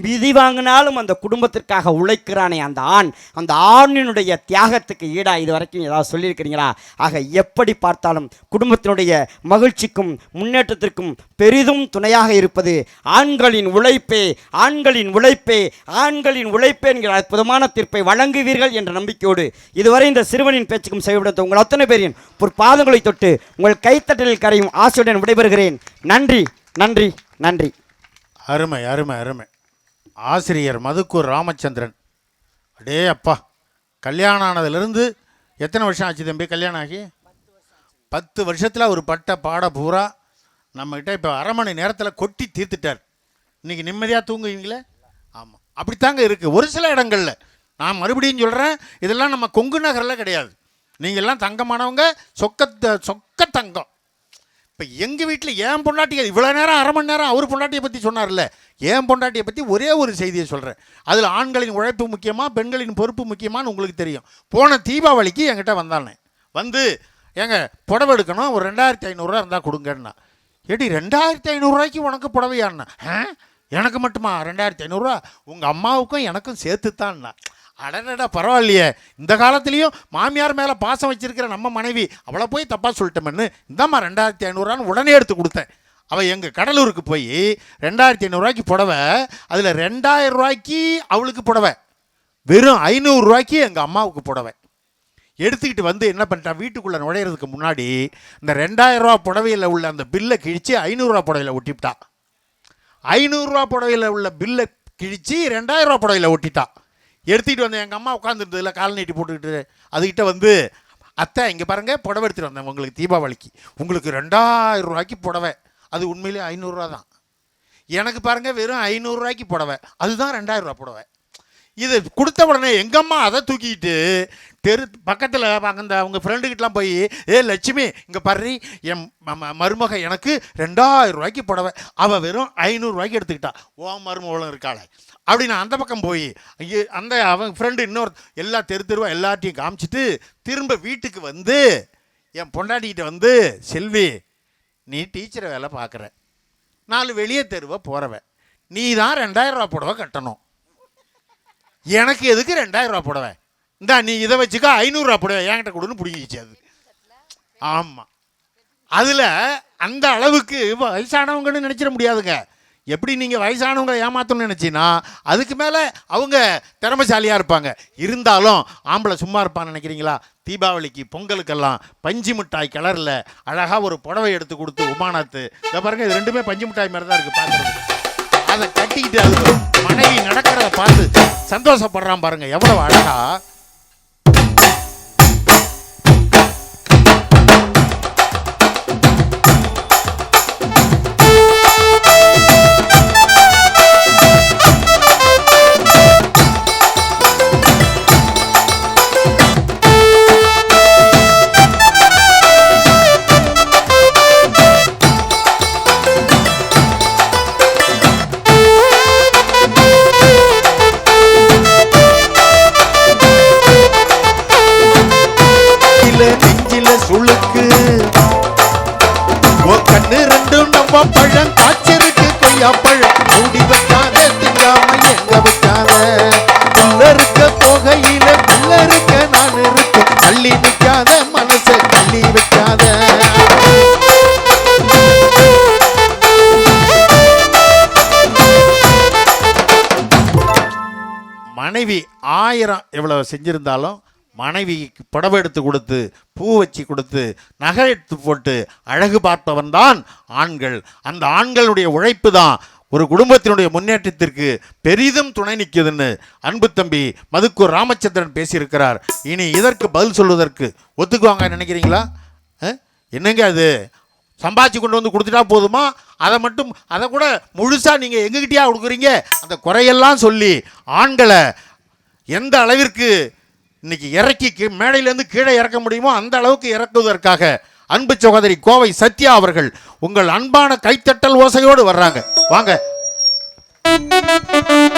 மிதி வாங்கினாலும் அந்த குடும்பத்திற்காக உழைக்கிறானே அந்த ஆண், அந்த ஆணினுடைய தியாகத்துக்கு ஈடா இது வரைக்கும் ஏதாவது சொல்லியிருக்கிறீங்களா? ஆக எப்படி பார்த்தாலும் குடும்பத்தினுடைய மகிழ்ச்சிக்கும் முன்னேற்றத்திற்கும் பெரிதும் துணையாக இருப்பது ஆண்களின் உழைப்பே, ஆண்களின் உழைப்பே, ஆண்களின் உழைப்பே என்கிற அற்புதமான தீர்ப்பை வழங்குவீர்கள் என்ற நம்பிக்கையோடு இதுவரை இந்த சிறுவனின் பேச்சுக்கும் செய்விடுத்த உங்கள் அத்தனை பேரின் பொற்பாதங்களை தொட்டு உங்கள் கைத்தட்டலில் கரையும் ஆசையுடன் விடைபெறுகிறேன். நன்றி, நன்றி, நன்றி. அருமை, அருமை, அருமை. ஆசிரியர் மதுக்கூர் ராமச்சந்திரன். அடே அப்பா, கல்யாணம் ஆனதுலேருந்து எத்தனை வருஷம் ஆச்சு தம்பி கல்யாணம் ஆகி? 10 வருஷத்தில் ஒரு பட்ட பாட பூரா நம்மகிட்ட இப்போ அரை மணி நேரத்தில் கொட்டி தீர்த்துட்டார். இன்றைக்கி நிம்மதியாக தூங்குவீங்களே? ஆமாம், அப்படித்தாங்க இருக்குது ஒரு சில இடங்களில். நான் மறுபடியும் சொல்கிறேன், இதெல்லாம் நம்ம கொங்கு நகரில் கிடையாது. நீங்கள்லாம் தங்கமானவங்க, சொக்க தங்கம். இப்போ எங்கள் வீட்டில் ஏன் பொண்டாட்டியை இவ்வளோ நேரம் அரை மணி நேரம் அவர் பொண்டாட்டியை பற்றி சொன்னார்ல, ஏன் பொண்டாட்டியை பற்றி ஒரே ஒரு செய்தியை சொல்கிறேன். அதில் ஆண்களின் உழைப்பு முக்கியமாக, பெண்களின் பொறுப்பு முக்கியமானு உங்களுக்கு தெரியும். போன தீபாவளிக்கு என்கிட்ட வந்தானே, வந்து ஏங்க புடவை எடுக்கணும், ஒரு 2500 இருந்தால் கொடுங்கன்னா. ஏடி 2500 உனக்கு புடவையாண்ணா? எனக்கு மட்டுமா 2500? உங்கள் அம்மாவுக்கும் எனக்கும் சேர்த்துத்தான்னா. அடடா பரவாயில்லையே, இந்த காலத்துலேயும் மாமியார் மேலே பாசம் வச்சிருக்கிற நம்ம மனைவி, அவளை போய் தப்பாக சொல்லிட்டோம்னு இந்தாம்மா 2500 உடனே எடுத்து கொடுத்தேன். அவள் எங்கள் கடலூருக்கு போய் 2500 புடவை, அதில் 2000 அவளுக்கு புடவை, வெறும் 500 எங்கள் அம்மாவுக்கு புடவை எடுத்துக்கிட்டு வந்து என்ன பண்ணிட்டான், வீட்டுக்குள்ளே நுழையிறதுக்கு முன்னாடி இந்த 2000 புடவையில் உள்ள அந்த பில்லை கிழித்து 500 புடவையில் ஒட்டிவிட்டா. 500 புடவையில் உள்ள பில்லை கிழித்து 2000 புடவையில் ஒட்டிட்டா. எடுத்துக்கிட்டு வந்து எங்கள் அம்மா உட்காந்துருந்ததில்ல, கால் நீட்டி போட்டுக்கிட்டு, அதுக்கிட்ட வந்து அத்தை இங்கே பாருங்கள் புடவை எடுத்துகிட்டு வந்தேன் உங்களுக்கு தீபாவளிக்கு, உங்களுக்கு 2000 புடவை, அது உண்மையிலே 500 தான். எனக்கு பாருங்கள் வெறும் 500 புடவை, அதுதான் 2000 புடவை. இது கொடுத்த உடனே எங்கள் அம்மா அதை தூக்கிக்கிட்டு பக்கத்தில் அந்த அவங்க ஃப்ரெண்டுக்கிட்டலாம் போய், ஏ லட்சுமி இங்கே பாரு, என் மருமக எனக்கு 2000 புடவை, அவள் வெறும் 500 எடுத்துக்கிட்டா, ஓ மருமகளும் இருக்காளே அப்படின்னு அந்த பக்கம் போய் அந்த அவங்க ஃப்ரெண்டு இன்னொரு எல்லா தெருவா எல்லாத்தையும் காமிச்சிட்டு திரும்ப வீட்டுக்கு வந்து என் பொண்டாட்டிக்கிட்ட வந்து, செல்வி நீ டீச்சரை வேலை பார்க்குற, 4 வெளியே தெருவை போகிறவன், நீ தான் 2000 புடவை கட்டணும், எனக்கு எதுக்கு 2000 புடவை, இந்தா நீ இதை வச்சுக்கா 500 புடவை என்கிட்ட கொடுன்னு பிடிங்கிச்சு அது. ஆமாம், அதில் அந்த அளவுக்கு வயசானவங்கன்னு நினச்சிட முடியாதுங்க. எப்படி நீங்கள் வயசானவங்களை ஏமாற்றணும்னு நினச்சின்னா அதுக்கு மேலே அவங்க திறமைசாலியாக இருப்பாங்க. இருந்தாலும் ஆம்பளை சும்மா இருப்பான்னு நினைக்கிறீங்களா? தீபாவளிக்கு பொங்கலுக்கெல்லாம் பஞ்சு மிட்டாய் கலரில் அழகாக ஒரு புடவை எடுத்து கொடுத்து உமானாத்து, இதை பாருங்கள், இது 2மே பஞ்சு மிட்டாய் மாதிரி தான் இருக்குது பார்க்குறது. அதை கட்டிக்கிட்டு அதுக்கு மனைவி நடக்கிறத பார்த்து சந்தோஷப்படுறான் பாருங்க, எவ்வளவு அழகா. சுளுக்கு கண்ணு 2 நம்ம பழம் காய்ச்சிருக்கு, கொய்யா பழம் மூடி வைக்காத, திங்காம எங்க வைக்காத, புல்லருக்க போகையில புல்லருக்க நான் இருக்க, தள்ளி நிற்காத மனசை தள்ளி வைக்காத. மனைவி 1000 எவ்வளவு செஞ்சிருந்தாலும் மனைவிக்கு புடவை எடுத்து கொடுத்து, பூ வச்சு கொடுத்து, நகை எடுத்து போட்டு அழகு பார்ப்பவன் தான் ஆண்கள். அந்த ஆண்களுடைய உழைப்பு தான் ஒரு குடும்பத்தினுடைய முன்னேற்றத்திற்கு பெரிதும் துணை நிற்குதுன்னு அன்பு தம்பி மதுக்கூர் ராமச்சந்திரன் பேசியிருக்கிறார். இனி இதற்கு பதில் சொல்வதற்கு ஒத்துக்குவாங்க நினைக்கிறீங்களா? என்னங்க அது சம்பாதிச்சு கொண்டு வந்து கொடுத்துட்டா போதுமா? அதை கூட முழுசாக நீங்கள் எங்ககிட்டயா கொடுக்குறீங்க? அந்த குறையெல்லாம் சொல்லி ஆண்களை எந்த அளவிற்கு இன்னைக்கு இறக்கி மேடையிலேருந்து கீழே இறக்க முடியுமோ அந்த அளவுக்கு இறக்குவதற்காக அன்பு சகோதரி கோவை சத்யா அவர்கள் உங்கள் அன்பான கைத்தட்டல் ஓசையோடு வர்றாங்க. வாங்க.